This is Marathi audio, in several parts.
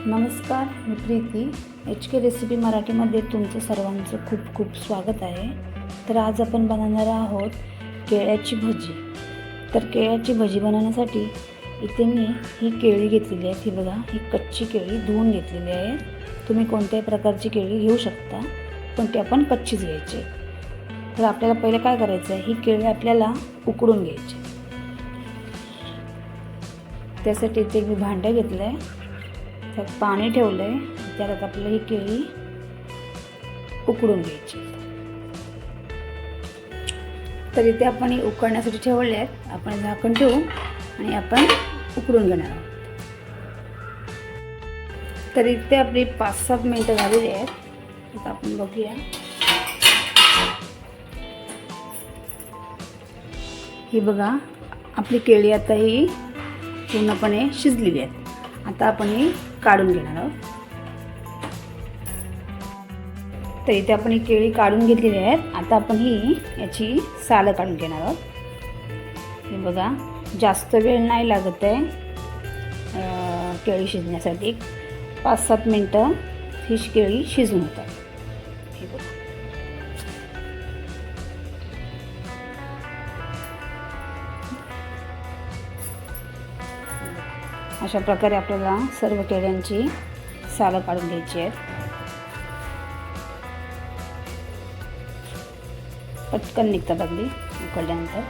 नमस्कार, मी प्रीती. HK रेसिपी मराठीमध्ये तुमचं सर्वांचं खूप खूप स्वागत आहे. तर आज आपण बनवणार आहोत केळ्याची भजी. तर केळ्याची भजी बनवण्यासाठी इथे मी ही केळी घेतलेली आहे. ही बघा, ही कच्ची केळी धुवून घेतलेली आहे. तुम्ही कोणत्याही प्रकारची केळी घेऊ शकता, पण ती आपण कच्चीच घ्यायची. तर आपल्याला पहिले काय करायचं आहे, ही केळी आपल्याला उकडून घ्यायची. त्यासाठी इथे मी भांडं घेतलं आहे, त्यात पाणी ठेवलं आहे. त्यात आपल्याला ही केळी उकडून घ्यायची. तर इथे आपण ही उकडण्यासाठी ठेवले आहेत. आपण झाकण ठेवू आणि आपण उकडून घेणार आहोत. तर इथे आपली 5-7 मिनटं झालेली आहेत. आता आपण बघूया. ही बघा, आपली केळी आता ही पूर्णपणे शिजलेली आहेत. आता आपण ही काढून घेणार आहोत. तर इथे आपण ही केळी काढून घेतलेली आहेत. आता आपण ही याची सालं काढून घेणार आहोत. हे बघा, जास्त वेळ नाही लागत आहे केळी शिजण्यासाठी. 5-7 मिनटं ही केळी शिजून होतात. हे बघा, अशा प्रकारे आपल्याला सर्व केळ्यांची सालं काढून घ्यायची आहेत. पटकन निघतात अगदी उकडल्यानंतर.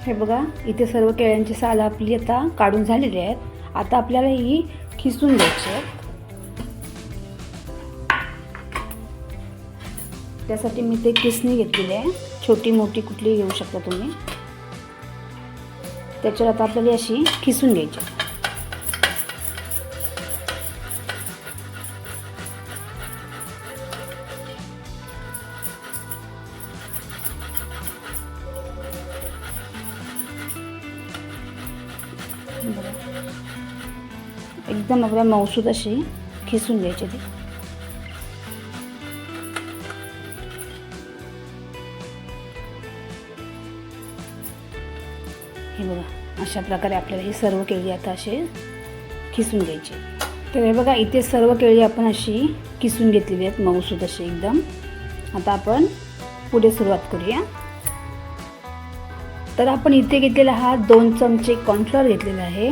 हे बघा, इथे सर्व केळ्यांची सालं आपली आता काढून झालेली आहेत. आता आपल्याला ही खिसून घ्यायची आहे. त्यासाठी मी ते किसणी घेतलेली आहे. छोटी मोठी कुठली घेऊ शकता तुम्ही. त्याच्यावर आता आपल्याला अशी खिसून घ्यायची. एकदम आपल्या मऊसूद अशी खिसून घ्यायची ती. हे बघा, अशा प्रकारे आपल्याला ही सर्व केळी आता अशी खिसून घ्यायची. तर हे बघा, इथे सर्व केळी आपण अशी किसून घेतलेली आहेत, मऊसूद अशी एकदम. आता आपण पुढे सुरुवात करूया. तर आपण इथे घेतलेला हा 2 चमचे कॉर्नफ्लॉवर घेतलेला आहे.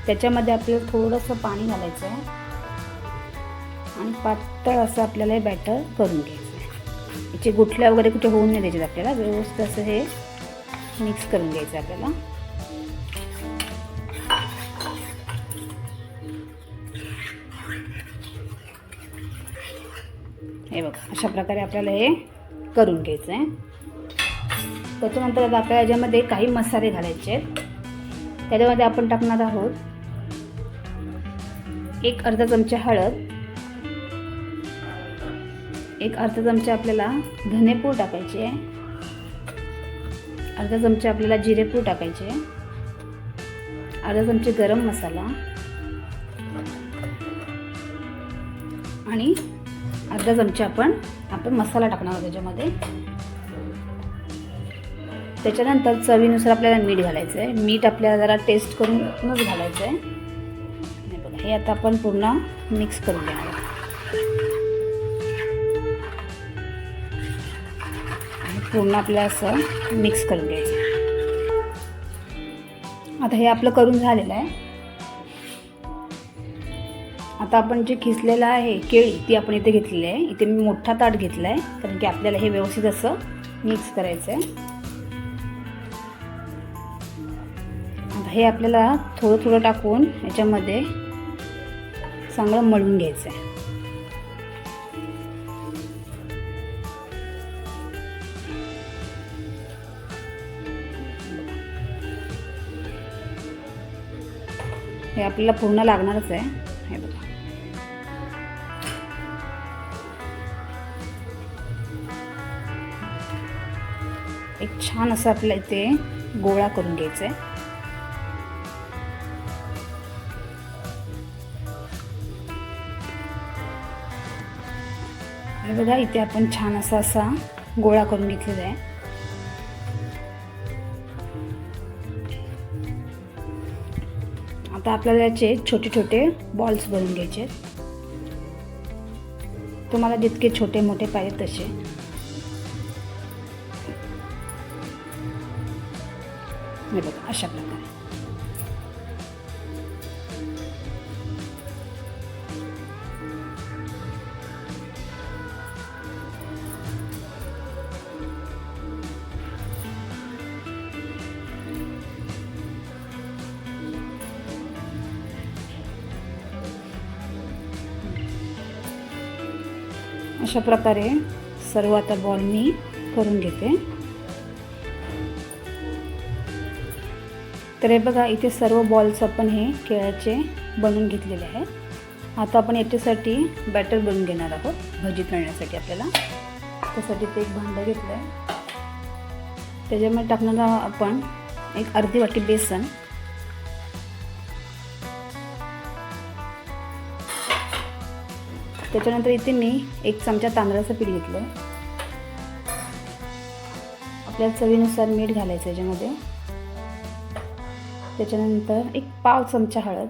त्याच्यामध्ये आपल्याला थोडंसं पाणी घालायचं आहे आणि पातळ असं आपल्याला हे बॅटर करून घ्यायचं आहे. याचे गुठल्या वगैरे कुठे होऊन नाही द्यायचे आपल्याला. व्यवस्थित असं हे मिक्स करून घ्यायचं आपल्याला. हे बघा, अशा प्रकारे आपल्याला हे करून घ्यायचं आहे. त्याच्यानंतर आता आपल्याला याच्यामध्ये काही मसाले घालायचे आहेत. त्याच्यामध्ये आपण टाकणार आहोत 1 अर्धा चमचा हळद, 1 अर्धा चमचा आपल्याला धनेपूड टाकायची आहे, अर्धा चमचा आपल्याला जिरेपूड टाकायचे आहे, अर्धा चमचे गरम मसाला आणि अर्धा चमचा आपण मसाला टाकणार आहोत त्याच्यामध्ये. त्याच्यानंतर चवीनुसार आपल्याला मीठ घालायचं आहे. मीठ आपल्याला जरा टेस्ट करूनच घालायचं आहे. हे बघा, हे आता आपण पूर्ण मिक्स करून घेणार आहोत आणि पूर्ण आपल्याला असं मिक्स करून घ्यायचं. आता हे आपलं करून झालेलं आहे. आता आपण जे खिसलेलं आहे केळी, ती आपण इथे घेतलेली आहे. इथे मी मोठा ताट घेतला आहे, कारण की आपल्याला हे व्यवस्थित असं मिक्स करायचं आहे. आता हे आपल्याला थोडं थोडं टाकून याच्यामध्ये चांगलं मळून घ्यायचं आहे. हे आपल्याला पूर्ण लागणारच आहे. हे बघा, एक छान असं आपल्याला इथे गोळा करून घ्यायचा आहे. हे बघा, इथे आपण छान असा गोळा करून घेतलेला आहे. आता आपल्याला याचे छोटे छोटे बॉल्स बनवून घ्यायचे. तुम्हाला जितके छोटे मोठे पाहिजे तसे. हे बघा अशा प्रकारे. अशा प्रकारे सर्व आता बॉल मी करून घेते. तर हे बघा इथे सर्व बॉल्स आपण हे केळ्याचे बनवून घेतलेले आहेत. आता आपण याच्यासाठी बॅटर बनवून घेणार आहोत भजी तळण्यासाठी. आपल्याला त्यासाठी ते एक भांडं घेतलं आहे. त्याच्यामध्ये टाकणार आपण एक अर्धी वाटी बेसन, त्याच्यानंतर इथे मी 1 चमचा तांदळाचं पीठ घेतलं. आपल्या चवीनुसार मीठ घालायचं याच्यामध्ये. त्याच्यानंतर एक पाव चमचा हळद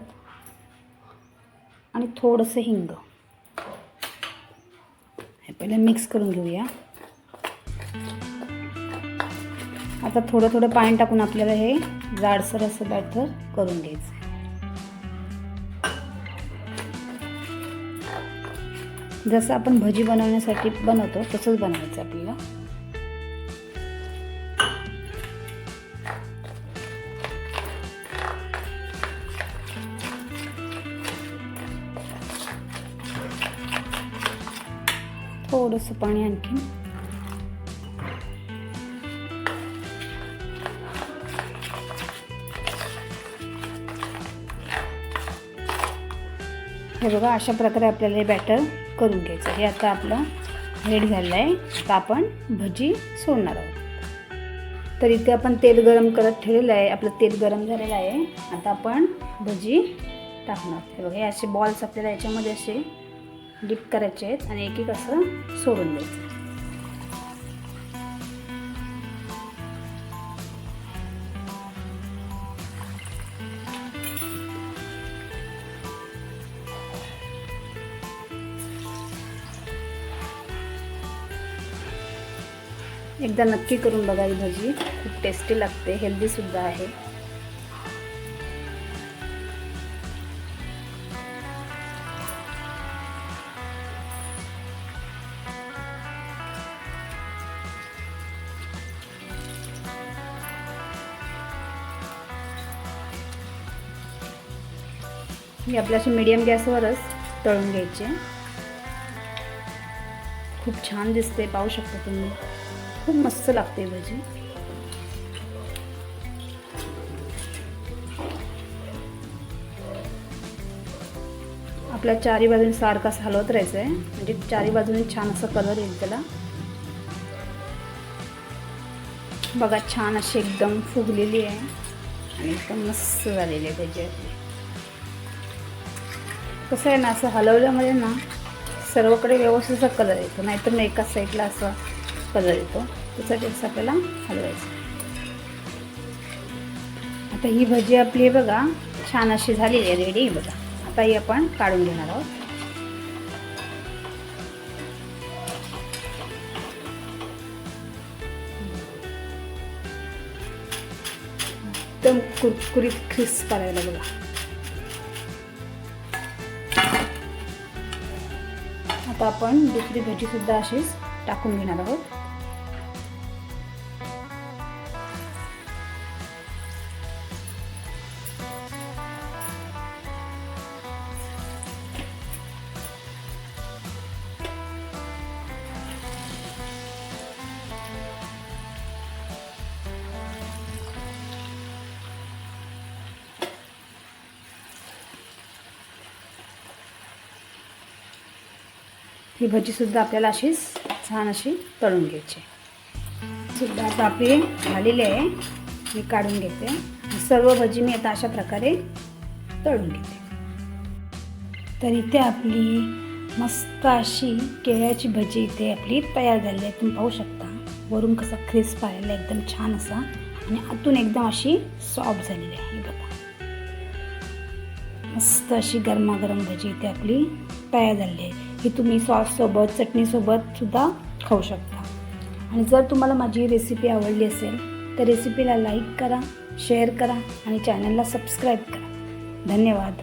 आणि थोडंसं हिंग. हे पहिलं मिक्स करून घेऊया. आता थोडं थोडं पाणी टाकून आपल्याला हे जाडसर असं बॅटर करून घ्यायचं. जसं आपण भजी बनवण्यासाठी बनवतो तसंच बनवायचं आपल्याला. थोडंसं पाणी आणखी. हे बघा अशा प्रकारे आपल्याला हे बॅटर करून घ्यायचं. हे आता आपलं रेडी झालं आहे. आता आपण भजी सोडणार आहोत. तर इथे आपण तेल गरम करत ठेवलेलं आहे. आपलं तेल गरम झालेलं आहे. आता आपण भजी टाकणार. हे बघा हे असे बॉल्स आपल्याला याच्यामध्ये असे डिप करायचे आहेत आणि एक एक असं सोडून द्यायचं. एकदा नक्की करून बघा. ही भजी खूप टेस्टी लागते, हेल्दी सुद्धा आहे. ही आपल्याशी मीडियम गॅसवरच तळून घ्यायचे. खूप छान दिसते, पाहू शकता तुम्ही. खूप मस्त लागते भजी. आपल्या चारी बाजूने सारखं असं हलवत राहायचं आहे, म्हणजे चारी बाजूने छान असं कलर येईल त्याला. बघा छान अशी एकदम फुगलेली आहे आणि एकदम मस्त झालेली आहे भजी आपली. कसं आहे ना, असं हलवल्यामध्ये ना सर्वकडे व्यवस्थित असा कलर येतो, नाहीतर मग एका साईडला असा कलर येतो. त्यासाठी असं आपल्याला हलवायचं. आता ही भजी आपली बघा छान अशी झालेली आहे, रेडी बघा. आता ही आपण काढून घेणार आहोत. एकदम कुरकुरीत क्रिस्प करायला बघा. आता आपण दुसरी भजी सुद्धा अशीच टाकून घेणार आहोत. ही भजी सुद्धा आपल्याला अशीच छान अशी तळून घ्यायची. सुद्धा आता आपली झालेली आहे, मी काढून घेते. सर्व भजी मी आता अशा प्रकारे तळून घेते. तर इथे आपली मस्त अशी केळ्याची भजी इथे आपली तयार झाली आहे. तुम्ही पाहू शकता वरून कसा क्रिस्प आलेला एकदम छान असा, आणि आतून एकदम अशी सॉफ्ट झालेली आहे. बघा मस्त अशी गरमागरम भजी इथे आपली तयार झाली आहे. ही तुम्ही सॉससोबत चटणीसोबत सुद्धा खाऊ शकता. आणि जर तुम्हाला माझी रेसिपी आवडली असेल तर रेसिपीला लाईक करा, शेअर करा आणि चॅनलला सबस्क्राईब करा. धन्यवाद.